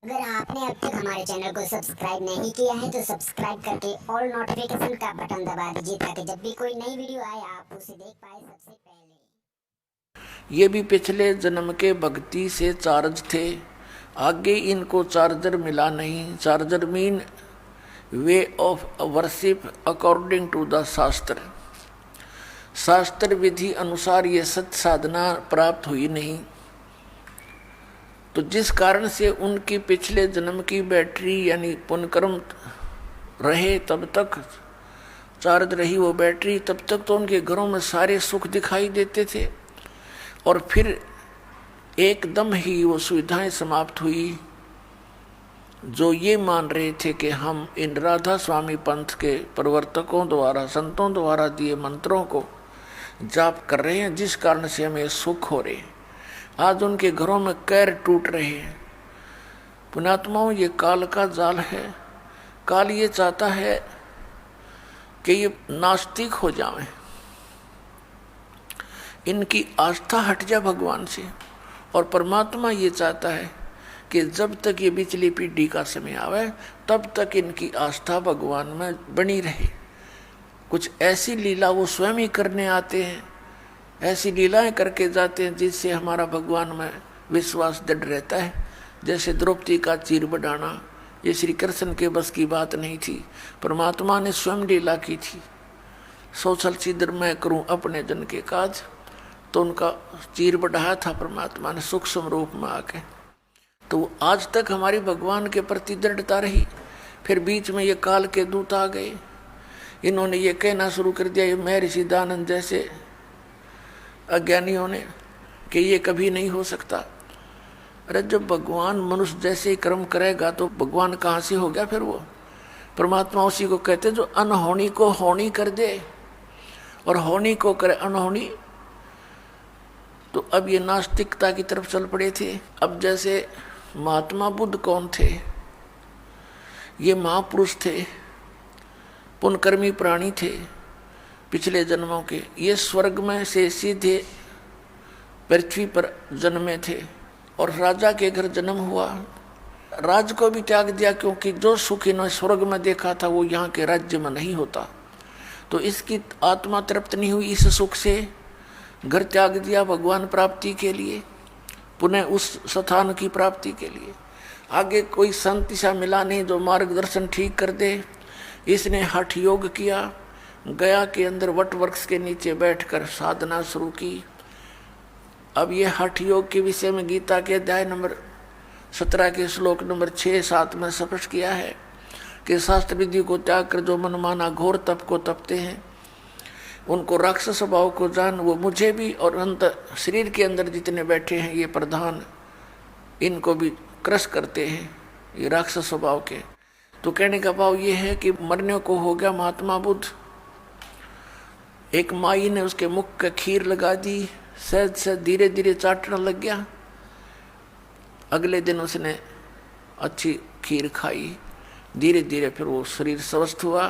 अगर आपने अब तक हमारे चैनल को सब्सक्राइब नहीं किया है तो सब्सक्राइब करके ऑल नोटिफिकेशन का बटन दबा दीजिए ताकि जब भी कोई नई वीडियो आए आप उसे देख पाए सबसे पहले। ये भी पिछले जन्म के भक्ति से चार्ज थे, आगे इनको चार्जर मिला नहीं। चार्जर mean way of worship according to the shastra. शास्त्र विधि अनुसार ये सत साधना प्राप्त हुई नहीं, तो जिस कारण से उनकी पिछले जन्म की बैटरी यानी पुण्यकर्म रहे तब तक चार्ज रही वो बैटरी, तब तक तो उनके घरों में सारे सुख दिखाई देते थे। और फिर एकदम ही वो सुविधाएं समाप्त हुई। जो ये मान रहे थे कि हम इन राधा स्वामी पंथ के प्रवर्तकों द्वारा संतों द्वारा दिए मंत्रों को जाप कर रहे हैं, जिस कारण से हमें सुख हो रहे हैं, आज उनके घरों में कैर टूट रहे हैं। पुण्यात्माओं, ये काल का जाल है। काल ये चाहता है कि ये नास्तिक हो जाएं, इनकी आस्था हट जाए भगवान से। और परमात्मा ये चाहता है कि जब तक ये पिछली पीढ़ी का समय आवे तब तक इनकी आस्था भगवान में बनी रहे। कुछ ऐसी लीला वो स्वयं ही करने आते हैं, ऐसी लीलाएं करके जाते हैं जिससे हमारा भगवान में विश्वास दृढ़ रहता है। जैसे द्रौपदी का चीर बढ़ाना, ये श्री कृष्ण के बस की बात नहीं थी, परमात्मा ने स्वयं लीला की थी। सोचल छिद्र मैं करूं अपने जन के काज, तो उनका चीर बढ़ाया था परमात्मा ने सूक्ष्म रूप में आके। तो आज तक हमारी भगवान के प्रति दृढ़ता रही। फिर बीच में ये काल के दूत आ गए, इन्होंने ये कहना शुरू कर दिया, ये महर्षि दानंद जैसे अज्ञानियों ने, कि ये कभी नहीं हो सकता। अरे जब भगवान मनुष्य जैसे ही कर्म करेगा तो भगवान कहाँ से हो गया? फिर वो परमात्मा उसी को कहते जो अनहोनी को होनी कर दे और होनी को करे अनहोनी। तो अब ये नास्तिकता की तरफ चल पड़े थे। अब जैसे महात्मा बुद्ध कौन थे? ये महापुरुष थे, पुण्यकर्मी प्राणी थे पिछले जन्मों के। ये स्वर्ग में से सीधे पृथ्वी पर जन्मे थे और राजा के घर जन्म हुआ। राज को भी त्याग दिया, क्योंकि जो सुख इन्होंने स्वर्ग में देखा था वो यहाँ के राज्य में नहीं होता। तो इसकी आत्मा तृप्त नहीं हुई इस सुख से, घर त्याग दिया भगवान प्राप्ति के लिए, पुनः उस स्थान की प्राप्ति के लिए। आगे कोई संत सा मिला नहीं जो मार्गदर्शन ठीक कर दे। इसने हठ योग किया, गया के अंदर वट वृक्ष के नीचे बैठकर साधना शुरू की। अब ये हठ योग के विषय में गीता के अध्याय नंबर 17 के श्लोक नंबर 6-7 में स्पष्ट किया है कि शास्त्र विधि को त्याग कर जो मनमाना घोर तप को तपते हैं, उनको राक्षस स्वभाव को जान, वो मुझे भी और अंत शरीर के अंदर जितने बैठे हैं ये प्रधान, इनको भी क्रश करते हैं ये राक्षस स्वभाव के। तो कहने का भाव ये है कि मरने को हो गया महात्मा बुद्ध। एक माई ने उसके मुख का खीर लगा दी, सहज से धीरे धीरे चाटने लग गया। अगले दिन उसने अच्छी खीर खाई, धीरे धीरे फिर वो शरीर स्वस्थ हुआ,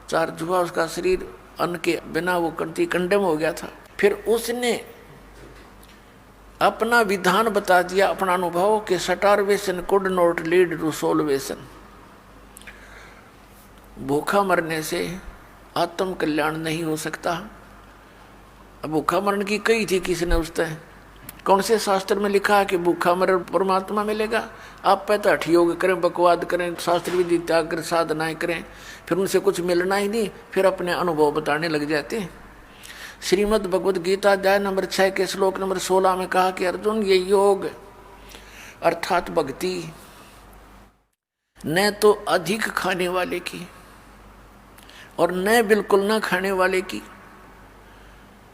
चार्ज हुआ उसका शरीर। अन्न के बिना वो कंडम हो गया था। फिर उसने अपना विधान बता दिया, अपना अनुभव कि starvation could not lead to salvation. भूखा मरने से आत्म कल्याण नहीं हो सकता। अब भूखा मरण की कही थी किसने? उसने कौन से शास्त्र में लिखा है कि भूखा मरण परमात्मा मिलेगा? आप पहले हठ योग करें, बकवाद करें, शास्त्र विधि त्याग कर साधनाएं करें, फिर उनसे कुछ मिलना ही नहीं, फिर अपने अनुभव बताने लग जाते हैं। श्रीमद् भगवद गीता अध्याय नंबर 6 के श्लोक नंबर 16 में कहा कि अर्जुन, ये योग अर्थात भक्ति न तो अधिक खाने वाले की और न बिल्कुल न खाने वाले की।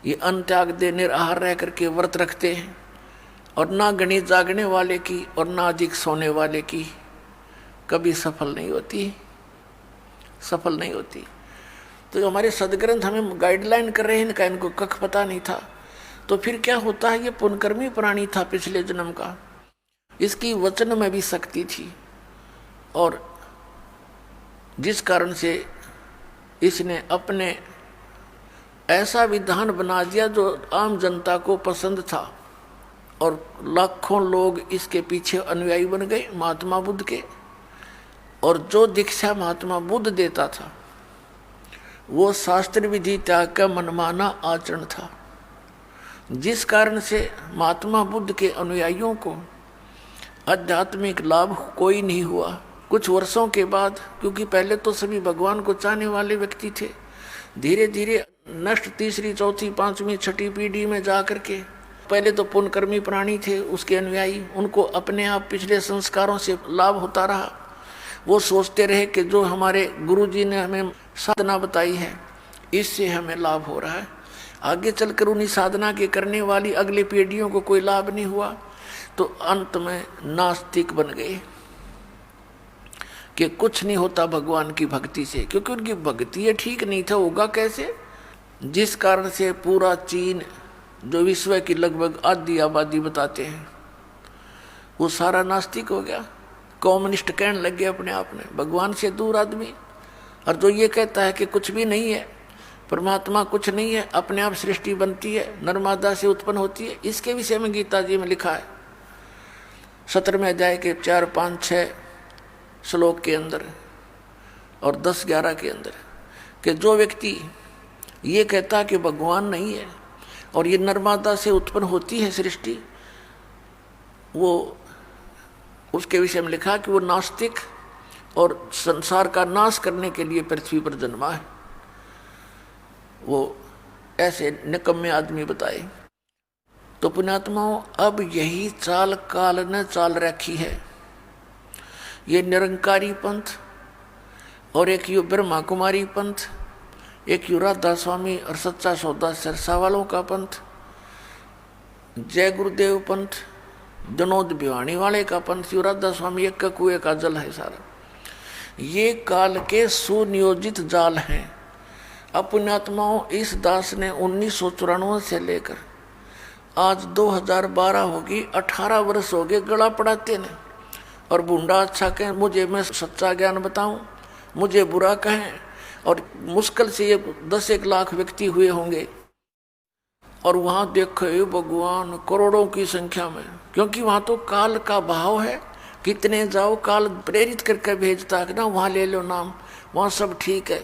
ये अन्न त्याग दे निराहार रह करके व्रत रखते हैं, और ना गणित जागने वाले की और ना अधिक सोने वाले की कभी सफल नहीं होती, सफल नहीं होती। तो जो हमारे सदग्रंथ हमें गाइडलाइन कर रहे हैं, इनका इनको कख पता नहीं था। तो फिर क्या होता है? ये पुण्यकर्मी प्राणी था पिछले जन्म का, इसकी वचन में भी शक्ति थी, और जिस कारण से इसने अपने ऐसा विधान बना दिया जो आम जनता को पसंद था। और लाखों लोग इसके पीछे अनुयायी बन गए महात्मा बुद्ध के। और जो दीक्षा महात्मा बुद्ध देता था वो शास्त्र विधि त्याग का मनमाना आचरण था, जिस कारण से महात्मा बुद्ध के अनुयायियों को आध्यात्मिक लाभ कोई नहीं हुआ। कुछ वर्षों के बाद, क्योंकि पहले तो सभी भगवान को चाहने वाले व्यक्ति थे, धीरे धीरे नष्ट तीसरी चौथी पांचवी छठी पीढ़ी में जा करके, पहले तो पुण्यकर्मी प्राणी थे उसके अनुयायी, उनको अपने आप पिछले संस्कारों से लाभ होता रहा। वो सोचते रहे कि जो हमारे गुरुजी ने हमें साधना बताई है इससे हमें लाभ हो रहा है। आगे चलकर उन्हीं साधना के करने वाली अगली पीढ़ियों को कोई लाभ नहीं हुआ, तो अंत में नास्तिक बन गए कि कुछ नहीं होता भगवान की भक्ति से, क्योंकि उनकी भक्ति ठीक नहीं था, होगा कैसे। जिस कारण से पूरा चीन, जो विश्व की लगभग आधी आबादी बताते हैं, वो सारा नास्तिक हो गया, कम्युनिस्ट कहने लग गए अपने आप में, भगवान से दूर आदमी। और जो ये कहता है कि कुछ भी नहीं है, परमात्मा कुछ नहीं है, अपने आप सृष्टि बनती है, नर्मदा से उत्पन्न होती है, इसके विषय में गीता जी में लिखा है 17वें अध्याय के 4, 5, 6 श्लोक के अंदर और 10, 11 के अंदर, कि जो व्यक्ति ये कहता कि भगवान नहीं है और ये नर्मदा से उत्पन्न होती है सृष्टि, वो उसके विषय में लिखा कि वो नास्तिक और संसार का नाश करने के लिए पृथ्वी पर जन्मा है। वो ऐसे निकम्मे आदमी बताए। तो पुण्यात्माओं, अब यही चाल काल ने चाल रखी है। ये निरंकारी पंथ और एक यू ब्रह्मा कुमारी पंथ, एक यू राधा स्वामी और सच्चा सौदा सिरसा वालों का पंथ, जय गुरुदेव पंथ, जनोद भिवानी वाले का पंथ, यू राधा स्वामी एक का कुएं का जल है सारा। ये काल के सुनियोजित जाल हैं। अब पुण्यात्माओं, इस दास ने 1994 से लेकर आज 2012 होगी, 18 वर्ष हो गए गला पड़ाते ने। और बूढ़ा अच्छा कहें, मुझे मैं सच्चा ज्ञान बताऊं, मुझे बुरा कहें, और मुश्किल से ये 10-1 लाख व्यक्ति हुए होंगे। और वहाँ देखो भगवान करोड़ों की संख्या में, क्योंकि वहाँ तो काल का भाव है, कितने जाओ काल प्रेरित करके भेजता है ना, वहाँ ले लो नाम, वहाँ सब ठीक है।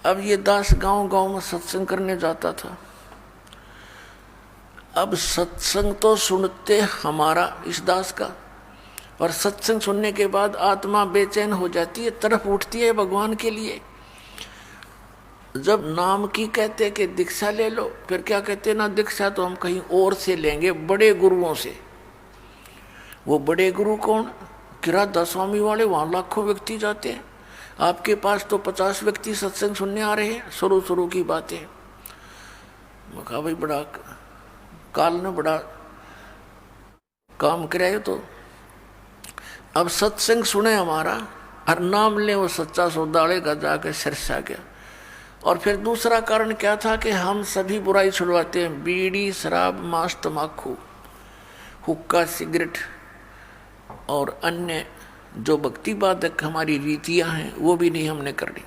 अब ये दास गांव गांव में सत्संग करने जाता था। अब सत्संग तो सुनते हमारा इस दास का, और सत्संग सुनने के बाद आत्मा बेचैन हो जाती है, तरफ उठती है भगवान के लिए। जब नाम की कहते कि दीक्षा ले लो, फिर क्या कहते ना, दीक्षा तो हम कहीं और से लेंगे, बड़े गुरुओं से। वो बड़े गुरु कौन? कि राधा स्वामी वाले, वहाँ लाखों व्यक्ति जाते हैं, आपके पास तो 50 व्यक्ति सत्संग सुनने आ रहे हैं। शुरू की बातें, मैं कहा भाई बड़ा काल ने बड़ा काम कराए। तो अब सत्संग सुने हमारा, हर नाम ले वो सच्चा सौदाले का जाके सिरसा गया। और फिर दूसरा कारण क्या था कि हम सभी बुराई छुड़वाते हैं, बीड़ी शराब मांस तम्बाकू हुक्का सिगरेट और अन्य जो भक्ति बाधक हमारी रीतियां हैं वो भी नहीं हमने करनी।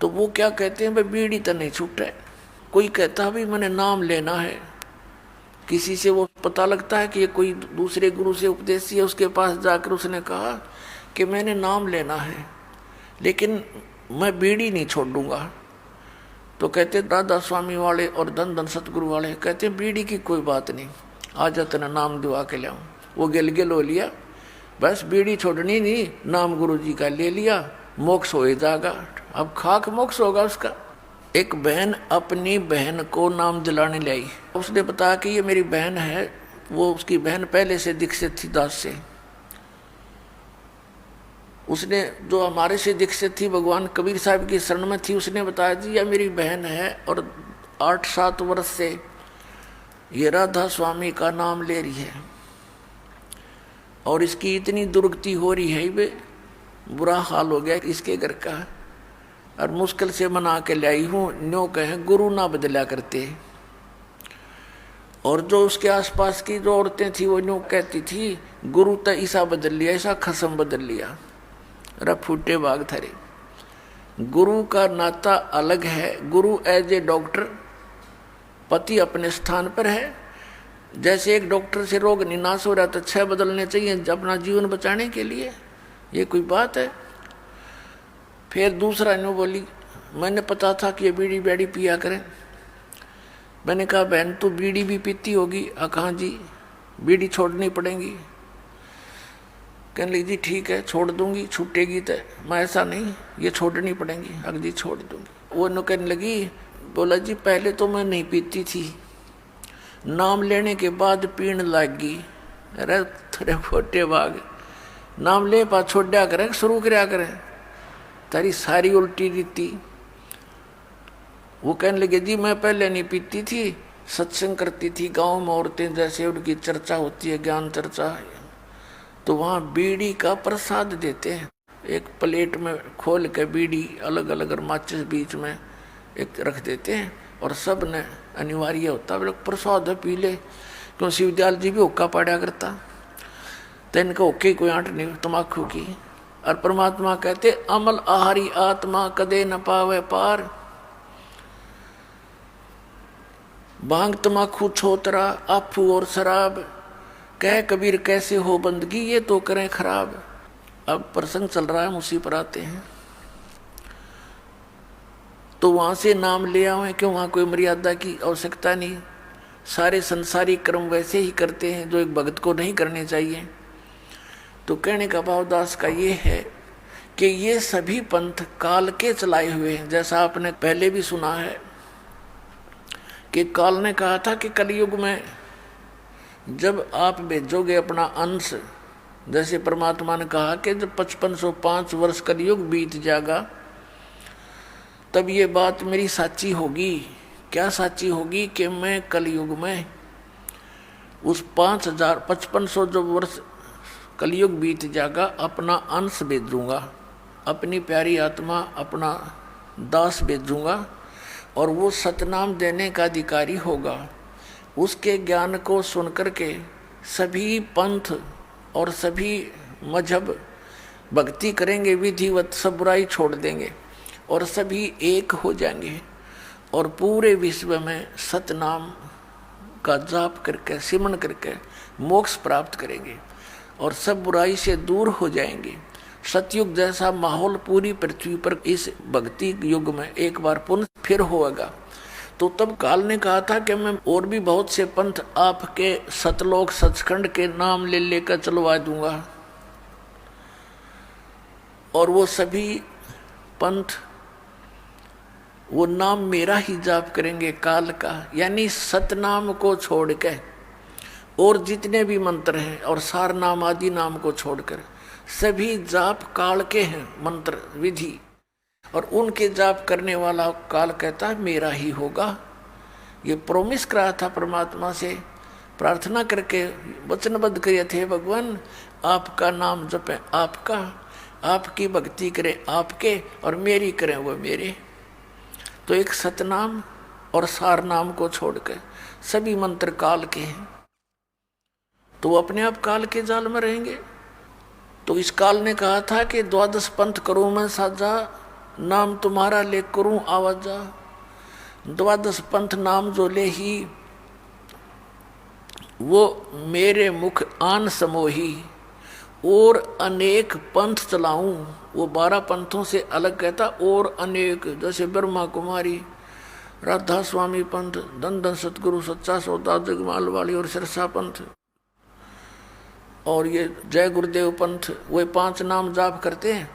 तो वो क्या कहते हैं, भाई बीड़ी तो नहीं छूट है। कोई कहता है भाई मैंने नाम लेना है, किसी से वो पता लगता है कि ये कोई दूसरे गुरु से उपदेशी है, उसके पास जाकर उसने कहा कि मैंने नाम लेना है लेकिन मैं बीड़ी नहीं छोड़ दूंगा। तो कहते राधा स्वामी वाले और धन धन सतगुरु वाले कहते बीड़ी की कोई बात नहीं, आ जा तेना नाम दिवा के लाऊं। वो गिल हो लिया, बस बीड़ी छोड़नी नहीं, नाम गुरु जी का ले लिया, मोक्ष हो जाएगा। अब खाक मोक्ष होगा उसका। एक बहन अपनी बहन को नाम दिलाने लाई, उसने बताया कि ये मेरी बहन है। वो उसकी बहन पहले से दीक्षित थी दास से। उसने जो हमारे से दीक्षित थी भगवान कबीर साहब की शरण में थी, उसने बताया जी यह मेरी बहन है और 8-7 वर्ष से ये राधा स्वामी का नाम ले रही है और इसकी इतनी दुर्गति हो रही है, बे बुरा हाल हो गया इसके घर का, और मुश्किल से मना के लाई हूँ। न्यों कहें गुरु ना बदला करते। और जो उसके आसपास की जो औरतें थी वो न्यों कहती थी गुरु तो ऐसा बदल लिया, ऐसा खसम बदल लिया। रफ फूटे बाग थरे। गुरु का नाता अलग है। गुरु एज ए डॉक्टर, पति अपने स्थान पर है जैसे एक डॉक्टर से रोग नहीं नाश हो रहा तो 6 बदलने चाहिए अपना जीवन बचाने के लिए, ये कोई बात है। फिर दूसरा नो बोली, मैंने पता था कि ये बीड़ी बैड़ी पिया करें। मैंने कहा बहन तू बीड़ी भी पीती होगी? कहाँ जी, बीड़ी छोड़नी पड़ेगी। कहने लगी जी ठीक है छोड़ दूंगी, छूटेगी तो। मैं ऐसा नहीं, ये छोड़नी पड़ेगी, अगली छोड़ दूंगी। वो नो कहने लगी, बोला जी पहले तो मैं नहीं पीती थी, नाम लेने के बाद पीण लग गई। अरे थोड़े फोटे भाग, नाम ले पा छोड़ा करें शुरू कराया करें, तारी सारी उल्टी रीति। वो कहने लगे जी मैं पहले नहीं पीती थी, सत्संग करती थी गांव में, औरतें जैसे उनकी चर्चा होती है ज्ञान चर्चा, तो वहाँ बीड़ी का प्रसाद देते हैं, एक प्लेट में खोल के बीड़ी अलग अलग और माचिस बीच में एक रख देते हैं, और सब ने अनिवार्य होता है लोग प्रसाद पी ले। क्यों शिवदयाल जी भी हुक्का पाड़ा करता, तो इनका हुक्के कोई आंट नहीं तम्बाकू की। और परमात्मा कहते अमल आहारी आत्मा कदे न पावे पार, भांग तम्बाकू छोतरा आफू और शराब, कह कबीर कैसे हो बंदगी ये तो करें खराब। अब प्रसंग चल रहा है, हम उसी पर आते हैं। तो वहां से नाम ले आए, क्यों वहां कोई मर्यादा की आवश्यकता नहीं, सारे संसारिक कर्म वैसे ही करते हैं जो एक भगत को नहीं करने चाहिए। तो कहने का भावदास का ये है कि ये सभी पंथ काल के चलाए हुए हैं। जैसा आपने पहले भी सुना है कि काल ने कहा था कि कलयुग में जब आप भेजोगे अपना अंश, जैसे परमात्मा ने कहा कि जब 5505 वर्ष कलयुग बीत जाएगा तब ये बात मेरी साची होगी। क्या साची होगी? कि मैं कलयुग में उस 5500 जो वर्ष कलयुग बीत जाएगा अपना अंश भेजूंगा, अपनी प्यारी आत्मा अपना दास भेजूंगा, और वो सतनाम देने का अधिकारी होगा। उसके ज्ञान को सुनकर के सभी पंथ और सभी मजहब भक्ति करेंगे विधिवत, सब बुराई छोड़ देंगे और सभी एक हो जाएंगे, और पूरे विश्व में सतनाम का जाप करके सिमरन करके मोक्ष प्राप्त करेंगे और सब बुराई से दूर हो जाएंगे। सतयुग जैसा माहौल पूरी पृथ्वी पर इस भक्ति युग में एक बार पुनः फिर होगा। तो तब काल ने कहा था कि मैं और भी बहुत से पंथ आपके सतलोक सचखंड के नाम ले लेकर चलवा दूंगा, और वो सभी पंथ वो नाम मेरा ही जाप करेंगे काल का, यानी सतनाम को छोड़ के और जितने भी मंत्र हैं और सार नाम आदि नाम को छोड़कर सभी जाप काल के हैं मंत्र विधि, और उनके जाप करने वाला काल कहता है मेरा ही होगा। ये प्रोमिस करा था परमात्मा से, प्रार्थना करके वचनबद्ध करे थे, भगवान आपका नाम जपें आपका, आपकी भक्ति करें आपके, और मेरी करें वो मेरे। तो एक सतनाम और सार नाम को छोड़कर सभी मंत्र काल के हैं, तो वो अपने आप काल के जाल में रहेंगे। तो इस काल ने कहा था कि 12 पंथ करूं मैं साजा, नाम तुम्हारा ले करूं आवाजा। 12 पंथ नाम जो ले ही वो मेरे मुख आन समोही, और अनेक पंथ चलाऊं। वो 12 पंथों से अलग कहता, और अनेक, जैसे ब्रह्मा कुमारी, राधा स्वामी पंथ, धन धन सतगुरु सच्चा सौदा जगमाल वाली और सिरसा पंथ, और ये जय गुरुदेव पंथ, वे 5 नाम जाप करते हैं।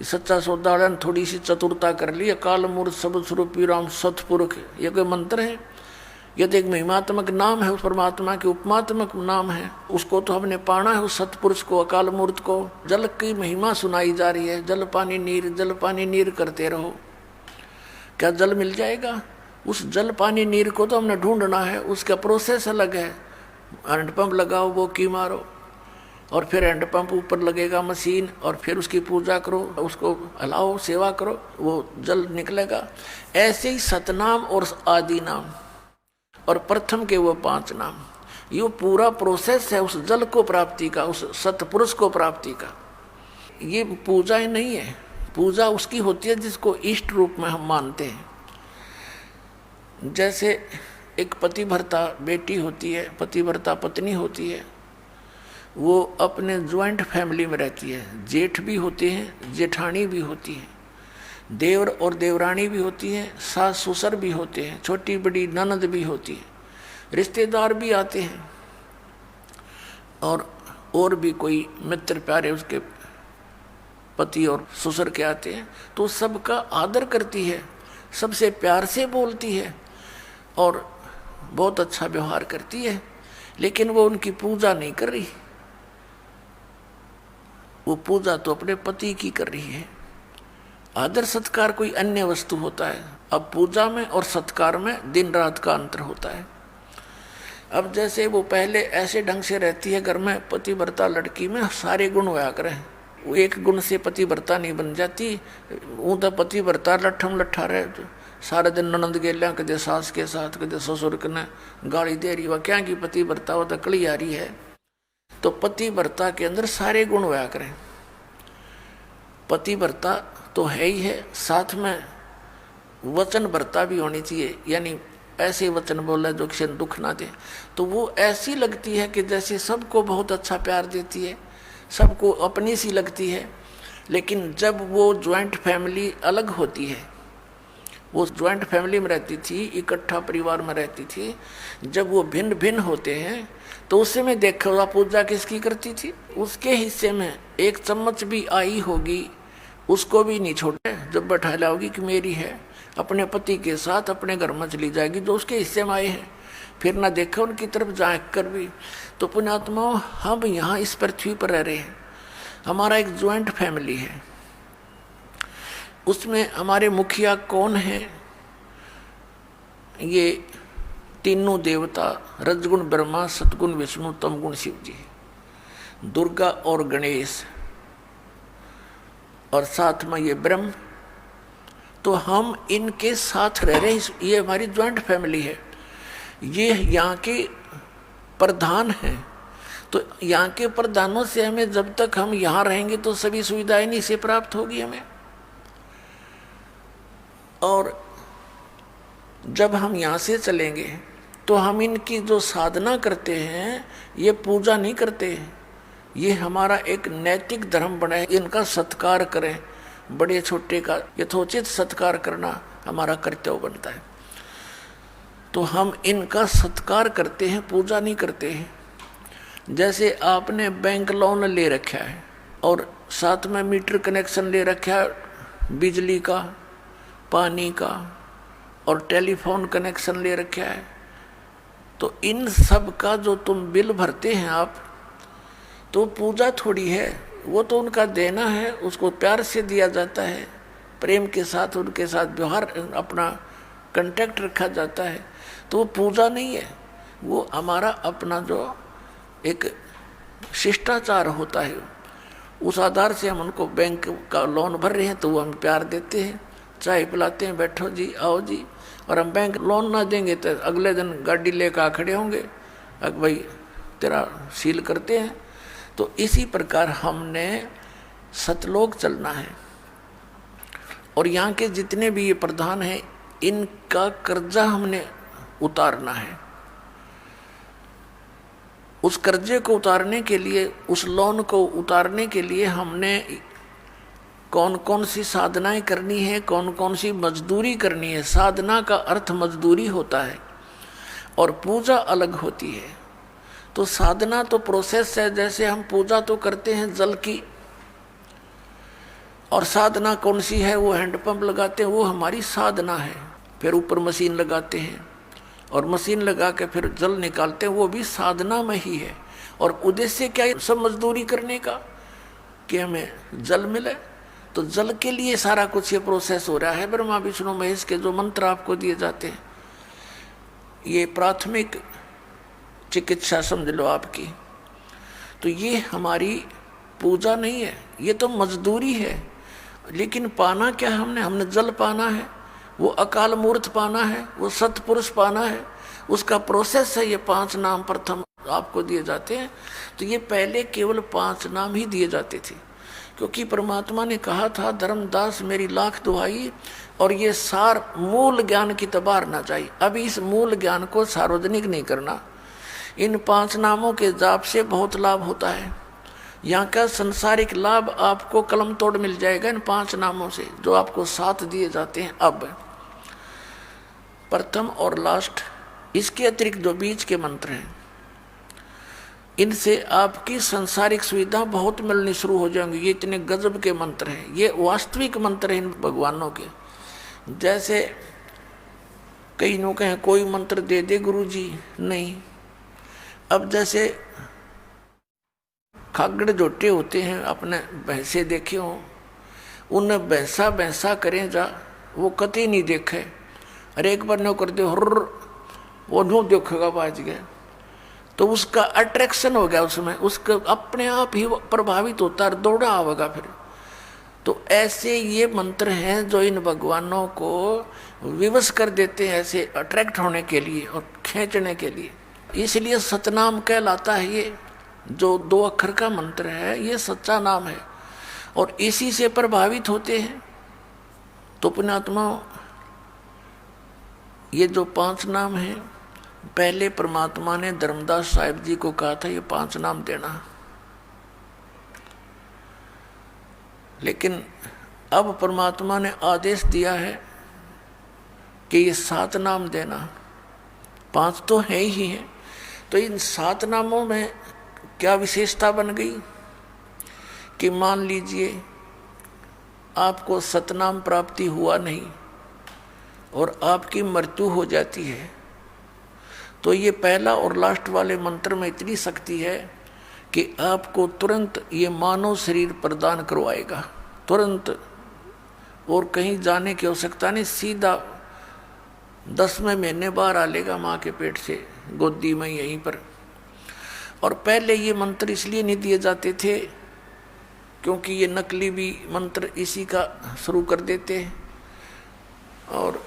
सच्चा सौदा वाले ने थोड़ी सी चतुरता कर ली, काल मूर्त सब स्वरूपी राम सतपुरुष, ये कोई मंत्र है? ये तो एक महिमात्मक नाम है, उस परमात्मा के उपमात्मक नाम है, उसको तो हमने पाना है, उस सतपुरुष को, अकाल मूर्त को। जल की महिमा सुनाई जा रही है, जल पानी नीर करते रहो। क्या जल मिल जाएगा? उस जल पानी नीर को तो हमने ढूंढना है, उसका प्रोसेस अलग है। हैंडपम्प लगाओ, वो की मारो, और फिर हैंडपम्प ऊपर लगेगा मशीन, और फिर उसकी पूजा करो, उसको हलाओ, सेवा करो, वो जल निकलेगा। ऐसे ही सतनाम और आदि नाम और प्रथम के वो 5 नाम, ये पूरा प्रोसेस है उस जल को प्राप्ति का, उस सतपुरुष को प्राप्ति का। ये पूजा ही नहीं है, पूजा उसकी होती है जिसको इष्ट रूप में हम मानते हैं। जैसे एक पतिव्रता बेटी होती है, पतिव्रता पत्नी होती है, वो अपने ज्वाइंट फैमिली में रहती है। जेठ भी होते हैं, जेठानी भी होती है, देवर और देवरानी भी होती है, सास ससुर भी होते हैं, छोटी बड़ी ननद भी होती है, रिश्तेदार भी आते हैं, और भी कोई मित्र प्यारे उसके पति और ससुर के आते हैं। तो सबका आदर करती है, सबसे प्यार से बोलती है और बहुत अच्छा व्यवहार करती है। लेकिन वो उनकी पूजा नहीं कर रही, वो पूजा तो अपने पति की कर रही है। आदर सत्कार कोई अन्य वस्तु होता है। अब पूजा में और सत्कार में दिन रात का अंतर होता है। अब जैसे वो पहले ऐसे ढंग से रहती है घर में, पतिव्रता लड़की में सारे गुण होया करें, वो एक गुण से पतिव्रता नहीं बन जाती। वो तो पतिव्रता लट्ठम लट्ठा रहे, सारे दिन ननद गेलिया, कदे सास के साथ, कदे ससुर ने गाली दे रही, वह क्या की पतिव्रता, वो तो कली आ रही है। तो पतिव्रता के अंदर सारे गुण होया करें। पतिव्रता तो है ही है, साथ में वचनव्रता भी होनी चाहिए, यानी ऐसे वचन बोले जो किसी ने दुख ना दे। तो वो ऐसी लगती है कि जैसे सबको बहुत अच्छा प्यार देती है, सबको अपनी सी लगती है। लेकिन जब वो ज्वाइंट फैमिली अलग होती है, वो ज्वाइंट फैमिली में रहती थी, इकट्ठा परिवार में रहती थी, जब वो भिन्न भिन्न होते हैं तो उससे में देखो पूजा किसकी करती थी, उसके हिस्से में एक चम्मच भी आई होगी उसको भी नहीं छोड़े, जब बैठा लाओगी कि मेरी है, अपने पति के साथ अपने घर में चली जाएगी जो उसके हिस्से में आए हैं, फिर ना देखा उनकी तरफ झांक कर भी। तो पुण्यात्मा, हम यहाँ इस पृथ्वी पर रह रहे हैं, हमारा एक ज्वाइंट फैमिली है, उसमें हमारे मुखिया कौन है? ये तीनों देवता, रजगुण ब्रह्मा, सतगुण विष्णु, तमगुण शिव जी, दुर्गा और गणेश, और साथ में ये ब्रह्म। तो हम इनके साथ रह रहे हैं, ये हमारी ज्वाइंट फैमिली है, ये यहाँ के प्रधान हैं। तो यहाँ के प्रधानों से हमें, जब तक हम यहाँ रहेंगे तो सभी सुविधाएं नहीं से प्राप्त होगी हमें। और जब हम यहाँ से चलेंगे तो हम इनकी जो साधना करते हैं, ये पूजा नहीं करते, ये हमारा एक नैतिक धर्म बना है, इनका सत्कार करें, बड़े छोटे का यथोचित सत्कार करना हमारा कर्तव्य बनता है। तो हम इनका सत्कार करते हैं, पूजा नहीं करते हैं। जैसे आपने बैंक लोन ले रखा है और साथ में मीटर कनेक्शन ले रखा है, बिजली का, पानी का और टेलीफोन कनेक्शन ले रखा है, तो इन सब का जो तुम बिल भरते हैं आप, तो पूजा थोड़ी है, वो तो उनका देना है, उसको प्यार से दिया जाता है, प्रेम के साथ उनके साथ व्यवहार, अपना कांटेक्ट रखा जाता है। तो वो पूजा नहीं है, वो हमारा अपना जो एक शिष्टाचार होता है, उस आधार से हम उनको बैंक का लोन भर रहे हैं तो वो हम प्यार देते हैं, चाय पिलाते हैं, बैठो जी, आओ जी। और हम बैंक लोन ना देंगे तो अगले दिन गाड़ी लेकर आ खड़े होंगे, अब भाई तेरा सील करते हैं। तो इसी प्रकार हमने सतलोक चलना है। और यहाँ के जितने भी ये प्रधान हैं, इनका कर्जा हमने उतारना है। उस कर्जे को उतारने के लिए, उस लोन को उतारने के लिए हमने कौन कौन सी साधनाएं करनी है, कौन कौन सी मजदूरी करनी है। साधना का अर्थ मजदूरी होता है और पूजा अलग होती है। तो साधना तो प्रोसेस है, जैसे हम पूजा तो करते हैं जल की, और साधना कौन सी है, वो हैंडपंप लगाते हैं, वो हमारी साधना है। फिर ऊपर मशीन लगाते हैं और मशीन लगा के फिर जल निकालते हैं, वो भी साधना में ही है। और उद्देश्य क्या है सब मजदूरी करने का, कि हमें जल मिले। तो जल के लिए सारा कुछ ये प्रोसेस हो रहा है। ब्रह्मा विष्णु महेश के जो मंत्र आपको दिए जाते हैं, ये प्राथमिक चिकित्सा समझ लो आपकी। तो ये हमारी पूजा नहीं है, ये तो मजदूरी है। लेकिन पाना क्या है हमने जल पाना है, वो अकाल मूर्त पाना है, वो सतपुरुष पाना है, उसका प्रोसेस है। ये 5 नाम प्रथम आपको दिए जाते हैं। तो ये पहले केवल 5 नाम ही दिए जाते थे, क्योंकि परमात्मा ने कहा था धर्मदास मेरी लाख दुहाई, और ये सार मूल ज्ञान की तबार ना चाहिए। अभी इस मूल ज्ञान को सार्वजनिक नहीं करना। इन 5 नामों के जाप से बहुत लाभ होता है। यहाँ का संसारिक लाभ आपको कलम तोड़ मिल जाएगा इन 5 नामों से, जो आपको 7 दिए जाते हैं। अब प्रथम और लास्ट, इसके अतिरिक्त जो बीच के मंत्र हैं, इनसे आपकी संसारिक सुविधा बहुत मिलनी शुरू हो जाएंगी। ये इतने गजब के मंत्र हैं, ये वास्तविक मंत्र हैं इन भगवानों के। जैसे कई लोग कहें कोई मंत्र दे दे गुरुजी, नहीं। अब जैसे खागड़ जोटे होते हैं, अपने भैंसे देखे हो, उन्हें भैंसा भैंसा करें जा, वो कतई नहीं देखे। अरे एक बार नो कर दे हर, वो नो देखेगा बाज गए, तो उसका अट्रैक्शन हो गया उसमें, उसका अपने आप ही प्रभावित होता है, दौड़ा आवेगा फिर। तो ऐसे ये मंत्र हैं जो इन भगवानों को विवश कर देते हैं, ऐसे अट्रैक्ट होने के लिए और खींचने के लिए। इसलिए सतनाम कहलाता है। ये जो 2 अक्षर का मंत्र है, ये सच्चा नाम है और इसी से प्रभावित होते हैं। तो पुण्यात्मा, ये जो 5 नाम हैं, पहले परमात्मा ने धर्मदास साहिब जी को कहा था ये 5 नाम देना, लेकिन अब परमात्मा ने आदेश दिया है कि ये 7 नाम देना। 5 तो है ही है, तो इन 7 नामों में क्या विशेषता बन गई कि मान लीजिए आपको सतनाम प्राप्ति हुआ नहीं और आपकी मृत्यु हो जाती है, तो ये पहला और लास्ट वाले मंत्र में इतनी शक्ति है कि आपको तुरंत ये मानव शरीर प्रदान करवाएगा, तुरंत, और कहीं जाने की आवश्यकता नहीं। सीधा 10वें महीने बाहर आ लेगा माँ के पेट से, गोदी में यहीं पर। और पहले ये मंत्र इसलिए नहीं दिए जाते थे क्योंकि ये नकली भी मंत्र इसी का शुरू कर देते हैं। और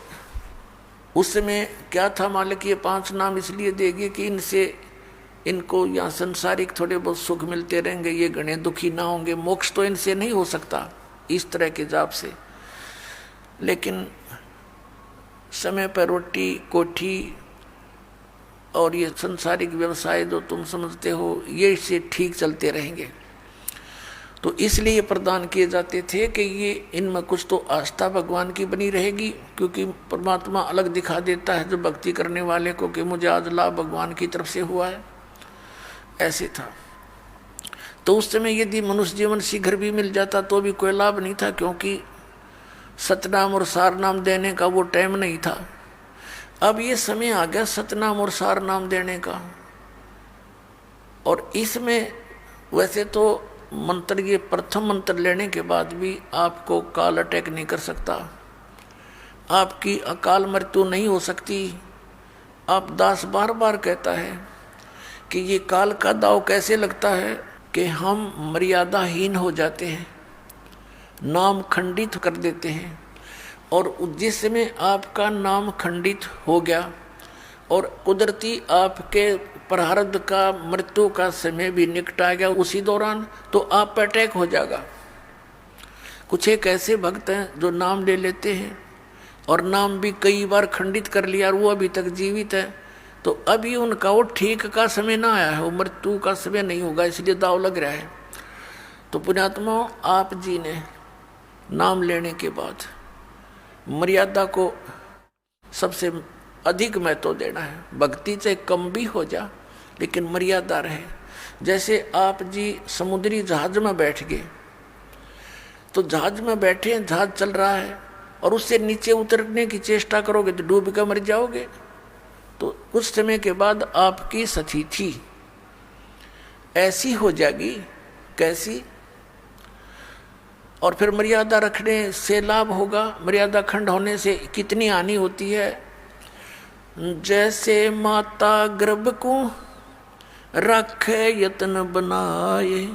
उसमें क्या था, मालिक ये 5 नाम इसलिए देंगे कि इनसे इनको यहाँ संसारिक थोड़े बहुत सुख मिलते रहेंगे, ये घने दुखी ना होंगे, मोक्ष तो इनसे नहीं हो सकता इस तरह के जाप से। लेकिन समय पर रोटी कोठी और ये संसारिक व्यवसाय जो तुम समझते हो, ये इससे ठीक चलते रहेंगे। तो इसलिए प्रदान किए जाते थे कि ये इनमें कुछ तो आस्था भगवान की बनी रहेगी, क्योंकि परमात्मा अलग दिखा देता है जो भक्ति करने वाले को कि मुझे आज लाभ भगवान की तरफ से हुआ है। ऐसे था। तो उस समय यदि मनुष्य जीवन शीघ्र भी मिल जाता तो भी कोई लाभ नहीं था, क्योंकि सतनाम और सार नाम देने का वो टाइम नहीं था। अब ये समय आ गया सतनाम और सार नाम देने का। और इसमें वैसे तो मंत्र, ये प्रथम मंत्र लेने के बाद भी आपको काल अटैक नहीं कर सकता, आपकी अकाल मृत्यु नहीं हो सकती। आप दास बार बार कहता है कि ये काल का दाव कैसे लगता है कि हम मर्यादाहीन हो जाते हैं, नाम खंडित कर देते हैं। और जिस समय आपका नाम खंडित हो गया और कुदरती आपके प्रारब्ध का मृत्यु का समय भी निकट आ गया उसी दौरान, तो आप पर अटैक हो जाएगा। कुछ एक ऐसे भक्त हैं जो नाम ले लेते हैं और नाम भी कई बार खंडित कर लिया और वो अभी तक जीवित है, तो अभी उनका वो ठीक का समय ना आया है, वो मृत्यु का समय नहीं होगा, इसलिए दाव लग रहा है। तो पुण्यात्मा, आप जी ने नाम लेने के बाद मर्यादा को सबसे अधिक महत्व देना है। भक्ति से कम भी हो जा लेकिन मर्यादा रहे। जैसे आप जी समुद्री जहाज में बैठ गए, तो जहाज में बैठे, जहाज चल रहा है और उससे नीचे उतरने की चेष्टा करोगे तो डूब कर मर जाओगे। तो कुछ समय के बाद आपकी स्थिति ऐसी हो जाएगी, कैसी, और फिर मर्यादा रखने से लाभ होगा। मर्यादा खंड होने से कितनी हानि होती है। जैसे माता गर्भ को रखे यत्न बनाए,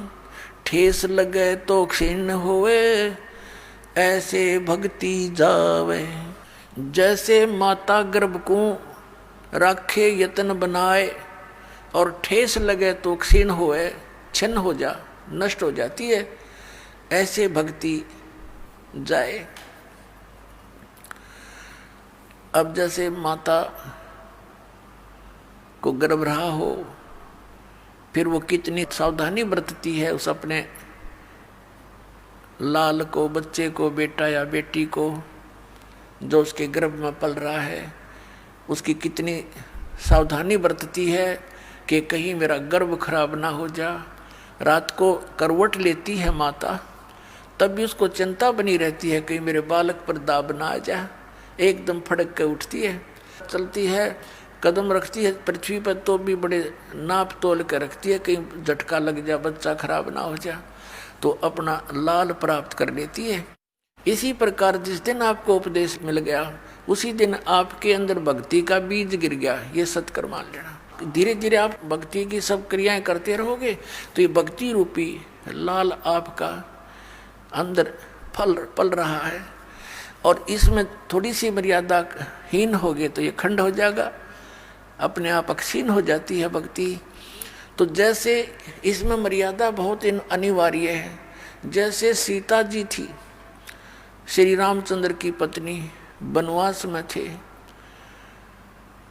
ठेस लगे तो क्षीण होवे, ऐसे भक्ति जावे। जैसे माता गर्भ को रखे यत्न बनाए और ठेस लगे तो क्षीण होवे, छिन्न हो जा, नष्ट हो जाती है। ऐसे भक्ति जाए। अब जैसे माता को गर्भ रहा हो, फिर वो कितनी सावधानी बरतती है उस अपने लाल को, बच्चे को, बेटा या बेटी को जो उसके गर्भ में पल रहा है, उसकी कितनी सावधानी बरतती है कि कहीं मेरा गर्भ खराब ना हो जा। रात को करवट लेती है माता, तब भी उसको चिंता बनी रहती है कहीं मेरे बालक पर दाब ना आ जा। एकदम फड़क के उठती है, चलती है, कदम रखती है पृथ्वी पर तो भी बड़े नाप तोल के रखती है, कहीं झटका लग जा, बच्चा खराब ना हो जा, तो अपना लाल प्राप्त कर लेती है। इसी प्रकार जिस दिन आपको उपदेश मिल गया उसी दिन आपके अंदर भक्ति का बीज गिर गया, ये सत्कर मान लेना। धीरे धीरे आप भक्ति की सब क्रियाएं करते रहोगे तो ये भक्ति रूपी लाल आपका अंदर फल पल रहा है, और इसमें थोड़ी सी मर्यादा हीन होगे तो ये खंड हो जाएगा, अपने आप अक्षीण हो जाती है भक्ति। तो जैसे इसमें मर्यादा बहुत अनिवार्य है, जैसे सीता जी थी, श्री रामचंद्र की पत्नी, वनवास में थे,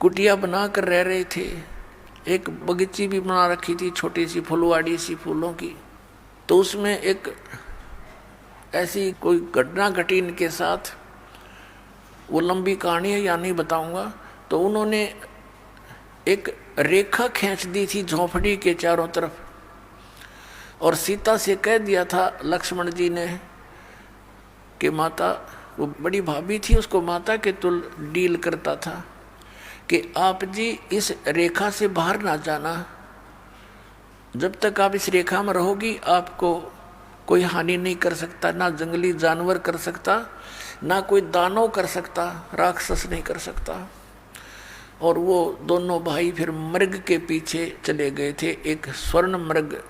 कुटिया बना कर रह रहे थे, एक बगीची भी बना रखी थी छोटी सी फुलवाड़ी सी फूलों की। तो उसमें एक ऐसी कोई घटना घटी इनके साथ, वो लंबी कहानी है या नहीं बताऊंगा। तो उन्होंने एक रेखा खींच दी थी झोंपड़ी के चारों तरफ, और सीता से कह दिया था लक्ष्मण जी ने कि माता, वो बड़ी भाभी थी, उसको माता के तुल डील करता था कि आप जी इस रेखा से बाहर ना जाना, जब तक आप इस रेखा में रहोगी आपको कोई हानि नहीं कर सकता, ना जंगली जानवर कर सकता, ना कोई दानव कर सकता, राक्षस नहीं कर सकता। और वो दोनों भाई फिर मृग के पीछे चले गए थे। एक स्वर्ण मृग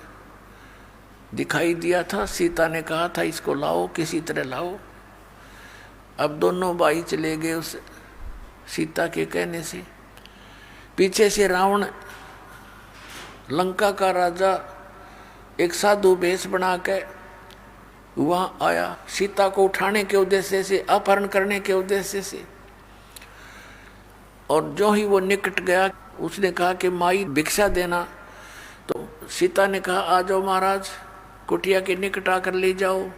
दिखाई दिया था, सीता ने कहा था इसको लाओ, किसी तरह लाओ। अब दोनों भाई चले गए उस सीता के कहने से। पीछे से रावण, लंका का राजा, एक साधु वेश बना के वहां आया, सीता को उठाने के उद्देश्य से, अपहरण करने के उद्देश्य से। और जो ही वो निकट गया, उसने कहा कि माई भिक्षा देना। तो सीता ने कहा आ जाओ महाराज, कुटिया के निकट आकर ले जाओ।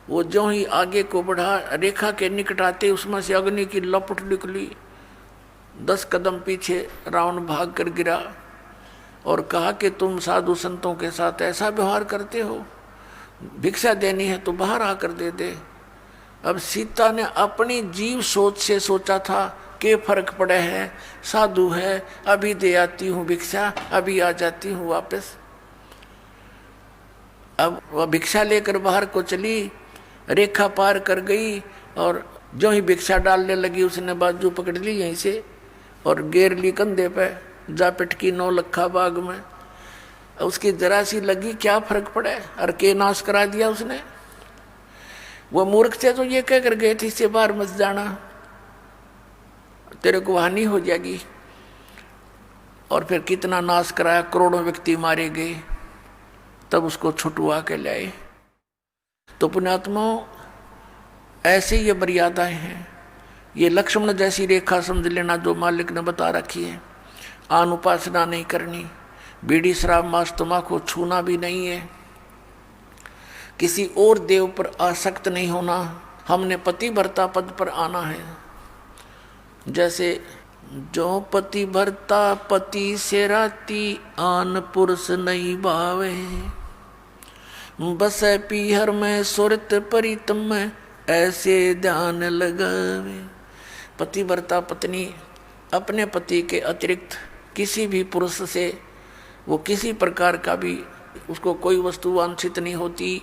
वो जो ही आगे को बढ़ा, रेखा के निकट आते उसमें से अग्नि की लपट निकली। 10 कदम पीछे रावण भाग कर गिरा और कहा कि तुम साधु संतों के साथ ऐसा व्यवहार करते हो, भिक्षा देनी है तो बाहर आकर दे दे। अब सीता ने अपनी जीव सोच से सोचा था कि फर्क पड़े है, साधु है, अभी दे आती हूँ भिक्षा, अभी आ जाती हूँ वापस। अब वह भिक्षा लेकर बाहर को चली, रेखा पार कर गई, और जो ही भिक्षा डालने लगी उसने बाजू पकड़ ली यहीं से और गेर ली कंधे पे, जा पिटकी 9 लखा बाग में। उसकी जरा सी लगी, क्या फर्क पड़े, और के नाश करा दिया उसने। वो मूर्ख से तो ये कह कर गए थे इससे बाहर मत जाना, तेरे को हानि हो जाएगी। और फिर कितना नाश कराया, करोड़ों व्यक्ति मारे गए, तब उसको छुटवा के लाए। तो पुण्यात्माओं, ऐसे ये मर्यादाएं हैं। ये लक्ष्मण जैसी रेखा समझ लेना जो मालिक ने बता रखी है। आन उपासना नहीं करनी, बीड़ी शराब मांस तम्बाकू छूना भी नहीं है, किसी और देव पर आसक्त नहीं होना, हमने पति भरता पद पर आना है। जैसे जो पति भरता पति से राती, आन पुरुष नहीं भावे, बस पीहर में सुरत परितम में, ऐसे ध्यान लगावे। पति भरता पत्नी अपने पति के अतिरिक्त किसी भी पुरुष से, वो किसी प्रकार का भी, उसको कोई वस्तु वांछित नहीं होती।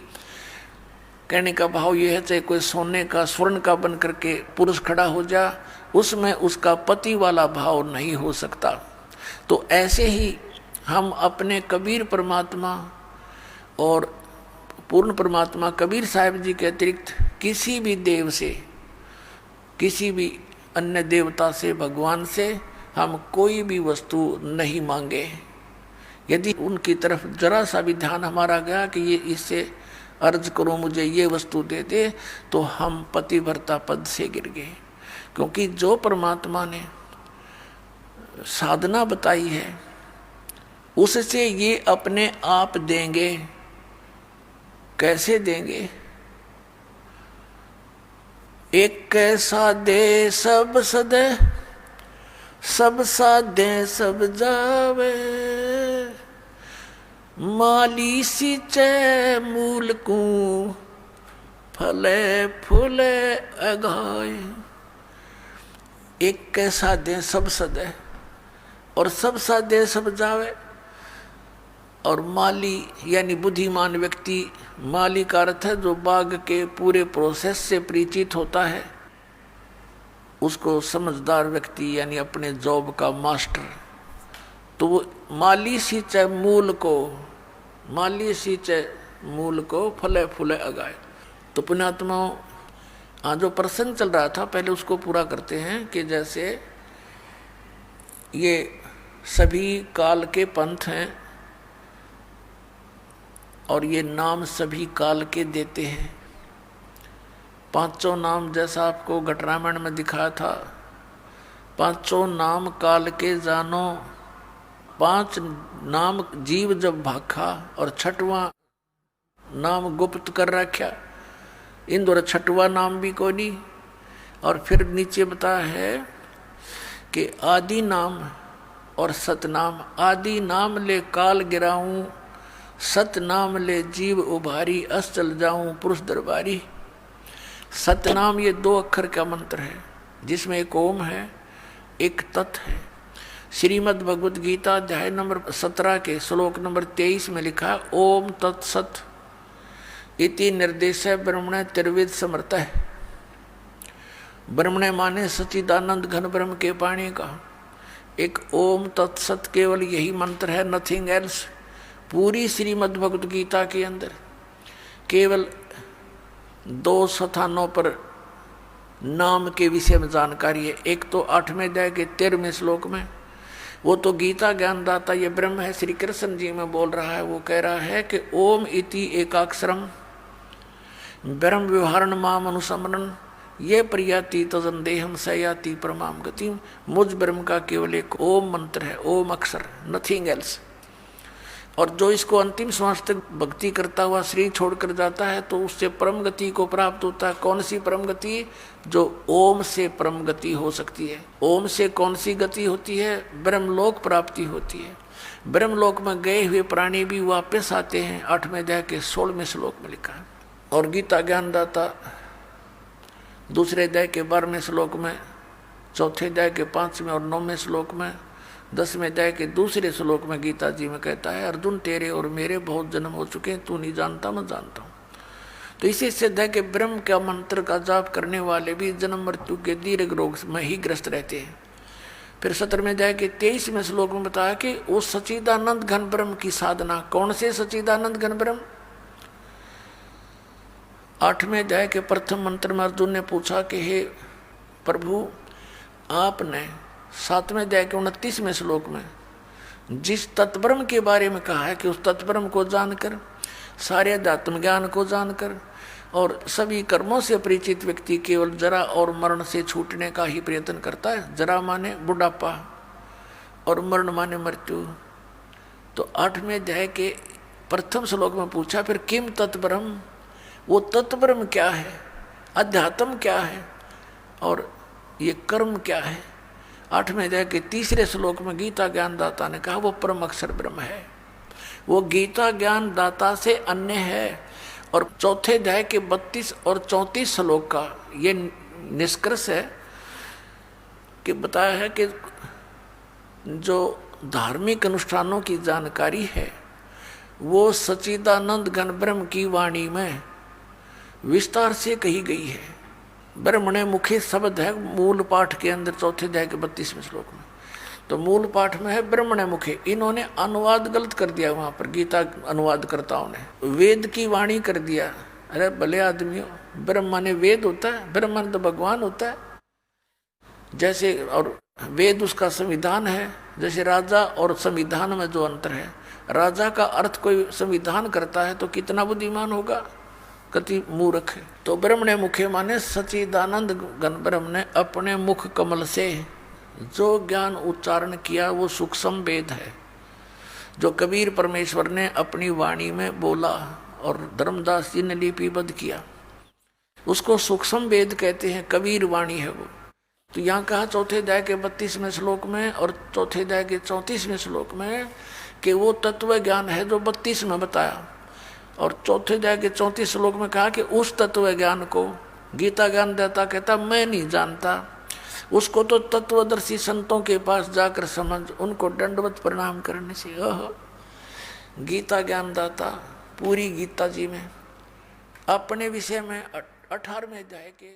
कहने का भाव ये है, चाहे कोई सोने का स्वर्ण का बन करके पुरुष खड़ा हो जा, उसमें उसका पति वाला भाव नहीं हो सकता। तो ऐसे ही हम अपने कबीर परमात्मा और पूर्ण परमात्मा कबीर साहिब जी के अतिरिक्त किसी भी देव से, किसी भी अन्य देवता से, भगवान से हम कोई भी वस्तु नहीं मांगे। यदि उनकी तरफ जरा सा भी ध्यान हमारा गया कि ये इससे अर्ज करो मुझे ये वस्तु दे दे, तो हम पतिव्रता पद से गिर गए। क्योंकि जो परमात्मा ने साधना बताई है उससे ये अपने आप देंगे। कैसे देंगे? एक कैसा दे सब सदे, सब साधे सब जावे, माली सींचे मूल को, फले फूले अगाए। एक कैसा दे सब सदे और सब साधे सब जावे। और माली यानी बुद्धिमान व्यक्ति, माली का अर्थ है जो बाग के पूरे प्रोसेस से परिचित होता है, उसको समझदार व्यक्ति यानी अपने जॉब का मास्टर। तो वो माली सींचे मूल को, माली सींचे मूल को, फले फूले अगाए। तो पुण्यात्माओं, आज जो प्रसंग चल रहा था पहले उसको पूरा करते हैं कि जैसे ये सभी काल के पंथ हैं और ये नाम सभी काल के देते हैं। पांचों नाम जैसा आपको घटरामायण में दिखाया था, पांचों नाम काल के जानो, पांच नाम जीव जब भाखा और छठवां नाम गुप्त कर रखा। इन द्वारा छठवां नाम भी कोई नहीं। और फिर नीचे बताया है कि आदि नाम और सतनाम। आदि नाम ले काल गिराऊं, सतनाम ले जीव उभारी, अस चल जाऊं पुरुष दरबारी। सतनाम ये 2 अक्षर का मंत्र है जिसमें एक ओम है, एक तत् है। श्रीमद् भगवद गीता अध्याय नंबर 17 के श्लोक नंबर 23 में लिखा ओम तत्सत इति निर्देश ब्रह्मण त्रिविद समर्थ है। ब्रह्मण माने सच्चिदानंद घन ब्रह्म के पाणी का। एक ओम तत्सत केवल यही मंत्र है, नथिंग एल्स। पूरी श्रीमद् भगवद गीता के अंदर केवल 2 स्थानों पर नाम के विषय में जानकारी है। एक तो 8वें अध्याय के 13वें श्लोक में, वो तो गीता ज्ञानदाता ये ब्रह्म है, श्री कृष्ण जी में बोल रहा है। वो कह रहा है कि ओम इति एकाक्षरम ब्रह्म व्यवहारण माम अनुसमरण ये प्रयाति तजन देहम सयाति परमाम गति। मुझ ब्रह्म का केवल एक ओम मंत्र है, ओम अक्षर, नथिंग एल्स। और जो इसको अंतिम श्वास तक भक्ति करता हुआ शरीर छोड़कर जाता है तो उससे परम गति को प्राप्त होता है। कौन सी परम गति? जो ओम से परम गति हो सकती है। ओम से कौन सी गति होती है? ब्रह्मलोक प्राप्ति होती है। ब्रह्मलोक में गए हुए प्राणी भी वापस आते हैं, 8वें अध्याय के 16वें श्लोक में लिखा है। और गीता ज्ञानदाता 2 अध्याय के 12वें श्लोक में, 4 अध्याय के 5वें और 9वें श्लोक में, 10वें अध्याय के 2 श्लोक में गीता जी में कहता है अर्जुन तेरे और मेरे बहुत जन्म हो चुके हैं, तू नहीं जानता मैं जानता हूँ। तो इसी सिद्ध है कि ब्रह्म का मंत्र का जाप करने वाले भी जन्म मृत्यु के दीर्घ रोग में ही ग्रस्त रहते हैं। फिर 17वें अध्याय के 23वें श्लोक में बताया कि वो सच्चिदानंद घन ब्रह्म की साधना। कौन से सच्चिदानंद घन ब्रह्म? 8वें अध्याय के प्रथम मंत्र में अर्जुन ने पूछा कि हे प्रभु, आपने 7वें अध्याय के 29वें श्लोक में जिस तत्ब्रह्म के बारे में कहा है कि उस तत्ब्रह्म को जानकर, सारे अध्यात्म ज्ञान को जानकर और सभी कर्मों से परिचित व्यक्ति केवल जरा और मरण से छूटने का ही प्रयत्न करता है। जरा माने बुढ़ापा और मरण माने मृत्यु। तो 8वें अध्याय के प्रथम श्लोक में पूछा फिर किम तत्ब्रह्म, वो तत्ब्रह्म क्या है, अध्यात्म क्या है और ये कर्म क्या है। 8वें अध्याय के 3 श्लोक में गीता ज्ञानदाता ने कहा वो परम अक्षर ब्रह्म है, वो गीता ज्ञानदाता से अन्य है। और 4 अध्याय के 32 और 34 श्लोक का ये निष्कर्ष है कि बताया है कि जो धार्मिक अनुष्ठानों की जानकारी है वो सच्चिदानंद घन ब्रह्म की वाणी में विस्तार से कही गई है। ब्रह्मणे मुखे शब्द है मूल पाठ के अंदर 4 अध्याय के 32वें श्लोक में। तो मूल पाठ में है ब्रह्मणे मुखे। इन्होंने अनुवाद गलत कर दिया, वहां पर गीता अनुवादकर्ताओं ने वेद की वाणी कर दिया। अरे भले आदमियों, ब्रह्म माने वेद होता है, ब्रह्म माने तो भगवान होता है जैसे, और वेद उसका संविधान है। जैसे राजा और संविधान में जो अंतर है, राजा का अर्थ कोई संविधान करता है तो कितना बुद्धिमान होगा, कति मूर्ख है। तो ब्रह्म ने मुखे माने सच्चिदानंद घन ब्रह्म ने अपने मुख कमल से जो ज्ञान उच्चारण किया वो सूक्ष्म वेद है, जो कबीर परमेश्वर ने अपनी वाणी में बोला और धर्मदास जी ने लिपिबद्ध किया, उसको सूक्ष्म वेद कहते हैं, कबीर वाणी है वो। तो यहाँ कहा चौथे अध्याय के 32वें श्लोक में और चौथे अध्याय के 34वें श्लोक में कि वो तत्व ज्ञान है जो 32 में बताया, और चौथे अध्याय के 34 श्लोक में कहा कि उस तत्व ज्ञान को गीता ज्ञान देता कहता मैं नहीं जानता, उसको तो तत्वदर्शी संतों के पास जाकर समझ, उनको दंडवत प्रणाम करने से। गीता ज्ञानदाता पूरी गीता जी में अपने विषय में 18वें अध्याय के